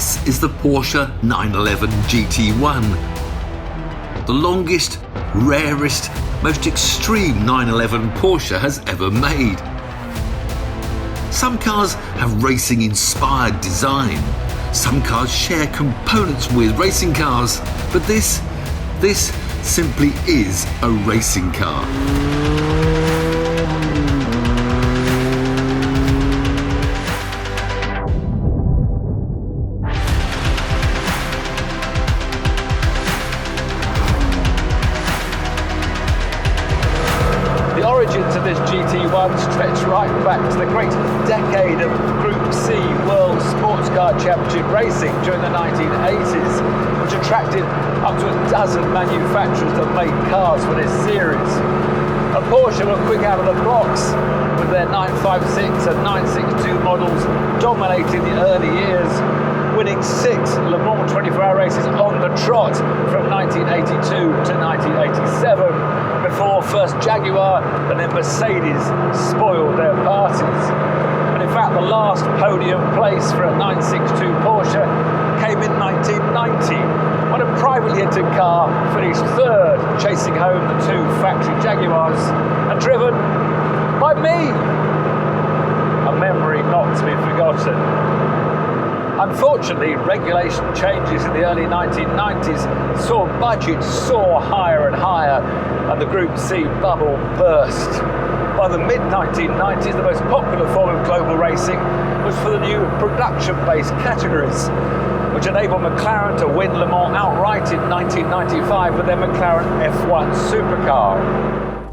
This is the Porsche 911 GT1, the longest, rarest, most extreme 911 Porsche has ever made. Some cars have racing-inspired design. Some cars share components with racing cars, but this simply is a racing car. The origins of this GT1 stretch right back to the great decade of Group C World Sportscar Championship racing during the 1980s, which attracted up to a dozen manufacturers that made cars for this series. And Porsche were quick out of the box with their 956 and 962 models dominating the early years, winning 6 Le Mans 24-hour races on the trot from 1982 to 1987, before first Jaguar and then Mercedes spoiled their parties. And in fact, the last podium place for a 962 Porsche came in 1990, when a privately entered car finished third, chasing home the 2 factory Jaguars, and driven by me. A memory not to be forgotten. Unfortunately, regulation changes in the early 1990s saw budgets soar higher and higher, and the Group C bubble burst. By the mid-1990s, the most popular form of global racing was for the new production-based categories, which enabled McLaren to win Le Mans outright in 1995 with their McLaren F1 supercar.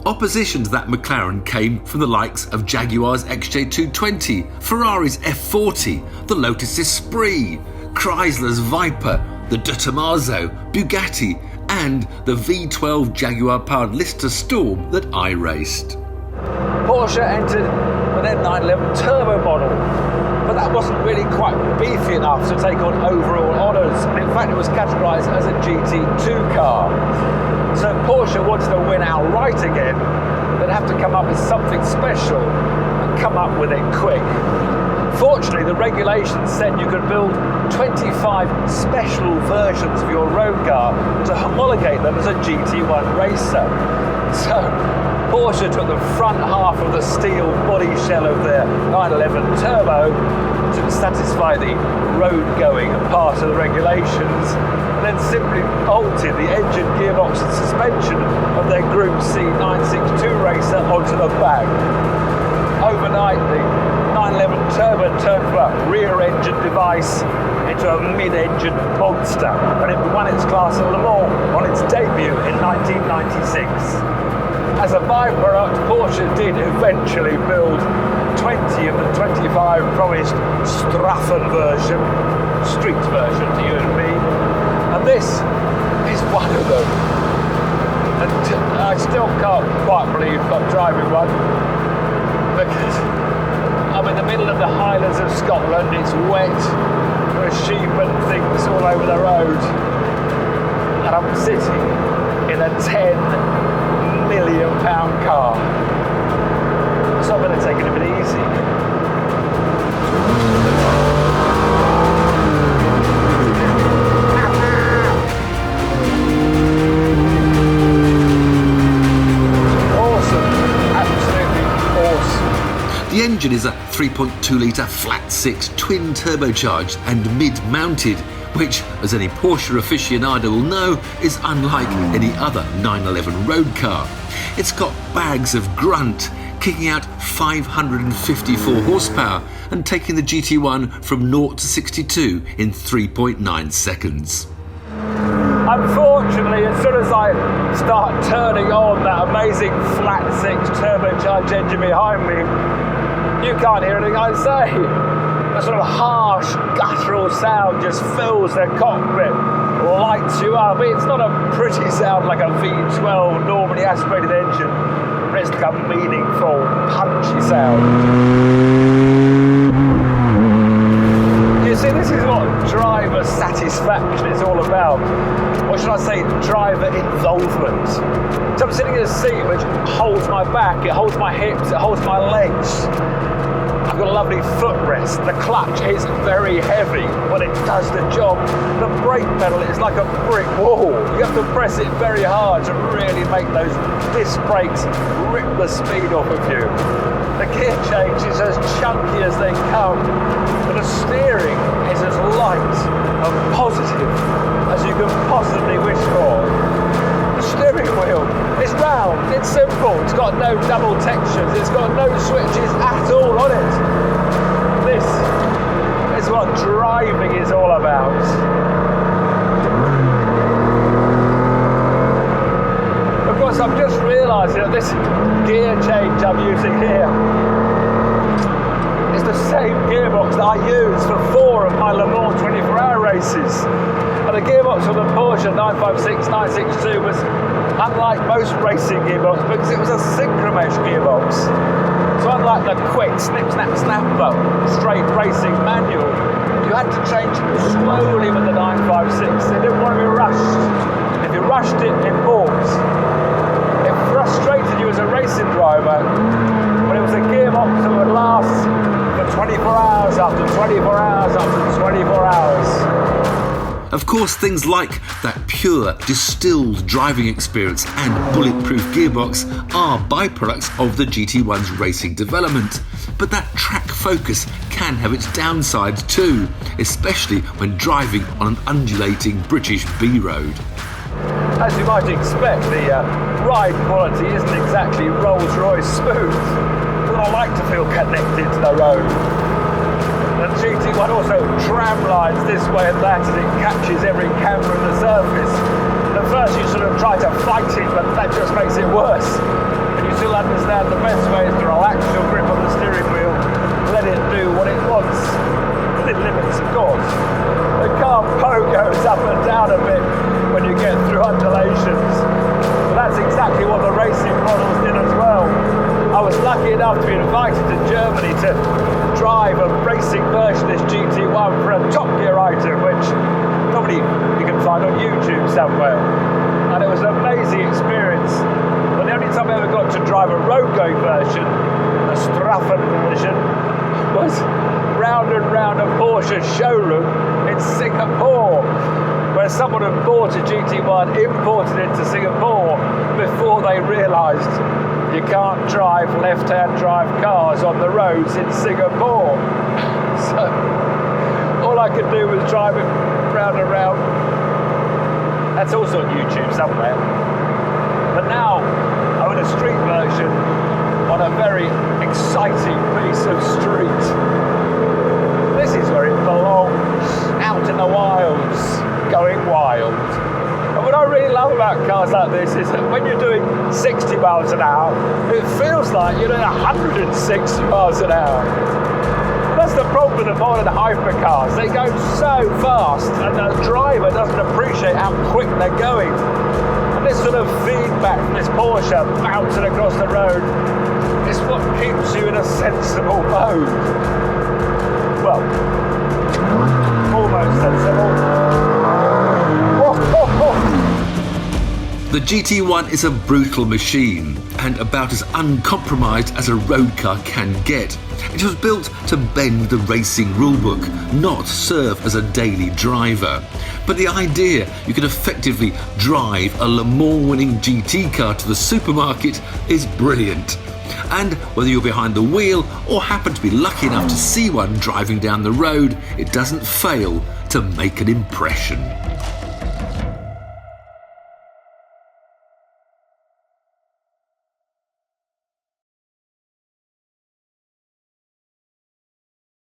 Opposition to that McLaren came from the likes of Jaguar's XJ220, Ferrari's F40, the Lotus Esprit, Chrysler's Viper, the De Tomaso, Bugatti, and the V12 Jaguar-powered Lister Storm that I raced. Porsche entered with their 911 turbo model, but that wasn't really quite beefy enough to take on overall honours, and in fact it was categorised as a GT2 car. So Porsche wanted to win outright again, they'd have to come up with something special and come up with it quick. Fortunately, the regulations said you could build 25 special versions of your road car to homologate them as a GT1 racer. So Porsche took the front half of the steel body shell of their 911 Turbo to satisfy the road-going part of the regulations, and then simply bolted the engine, gearbox and suspension of their Group C 962 racer onto the back. Overnight, the 911 Turbo turned from a rear-engine device into a mid-engine monster, and it won its class at Le Mans on its debut in 1996. As a byproduct, Porsche did eventually build 20 of the 25 promised Strafen version, street version to you and me, and this is one of them. And I still can't quite believe I'm driving one, because I'm in the middle of the Highlands of Scotland, it's wet, there are sheep and things all over the road, and I'm sitting in a £10 million car. So I'm going to take it a bit easy. Awesome. Absolutely awesome. The engine is a 3.2-litre flat-six twin turbocharged and mid-mounted, which, as any Porsche aficionado will know, is unlike any other 911 road car. It's got bags of grunt, kicking out 554 horsepower and taking the GT1 from 0 to 62 in 3.9 seconds. Unfortunately, as soon as I start turning on that amazing flat-six turbocharged engine behind me, you can't hear anything I say. A sort of harsh, guttural sound just fills the cockpit, lights you up. It's not a pretty sound like a V12 normally aspirated engine, but it's like a meaningful, punchy sound. You see, this is what driver satisfaction is all about. Or should I say, driver involvement. So I'm sitting in a seat which holds my back, it holds my hips, it holds my legs. I've got a lovely footrest. The clutch is very heavy, but it does the job. The brake pedal is like a brick wall. You have to press it very hard to really make those disc brakes rip the speed off of you. The gear change is as chunky as they come, but the steering is as light and positive as you can possibly wish for. The steering wheel is round, it's simple, it's got no double textures, it's got no switches at all on it. This is what driving is all about. Of course, I'm just realising that this gear change I'm using here is the same gearbox that I use for 4 of my Le Mans 24-hour races. And the gearbox on the Porsche 956 962 was unlike most racing gearbox because it was a synchromesh gearbox. So unlike the quick snip, snap, snap straight racing manual, you had to change slowly with the 956. It didn't want to be rushed. If you rushed it, it balked. It frustrated you as a racing driver, but it was a gearbox that would last for 24 hours after 24 hours after 24 hours. Of course, things like that pure, distilled driving experience and bulletproof gearbox are byproducts of the GT1's racing development. But that track focus can have its downsides too, especially when driving on an undulating British B-road. As you might expect, the ride quality isn't exactly Rolls-Royce smooth. I like to feel connected to the road. The GT1 also tramlines this way and that as it catches every camber on the surface. At first you sort of try to fight it, but that just makes it worse. And you still understand the best way is to relax your grip on the steering wheel, let it do what it wants, within limits of course. The car goes up and down a bit when you get through undulations. But that's exactly what the racing models did as well. I was lucky enough to be invited to Germany to drive a racing version of this GT1 for a Top Gear item, which probably you can find on YouTube somewhere. And it was an amazing experience. But the only time I ever got to drive a road-going version, the Straffen version, was round and round a Porsche showroom in Singapore, where someone had bought a GT1, imported it to Singapore before they realised you can't drive left-hand drive cars on the roads in Singapore. So all I could do was drive it round and round. That's also on YouTube somewhere. But now I'm in a street version on a very exciting piece of street. This is where it belongs, out in the wilds, going wild. And what I really love about cars like this is that when you're doing 60 miles an hour, it feels like you're doing 160 miles an hour. That's the problem with the modern hypercars. They go so fast and the driver doesn't appreciate how quick they're going. And this sort of feedback from this Porsche bouncing across the road is what keeps you in a sensible mode. Well, almost sensible. The GT1 is a brutal machine and about as uncompromised as a road car can get. It was built to bend the racing rulebook, not serve as a daily driver. But the idea you could effectively drive a Le Mans winning GT car to the supermarket is brilliant. And whether you're behind the wheel or happen to be lucky enough to see one driving down the road, it doesn't fail to make an impression.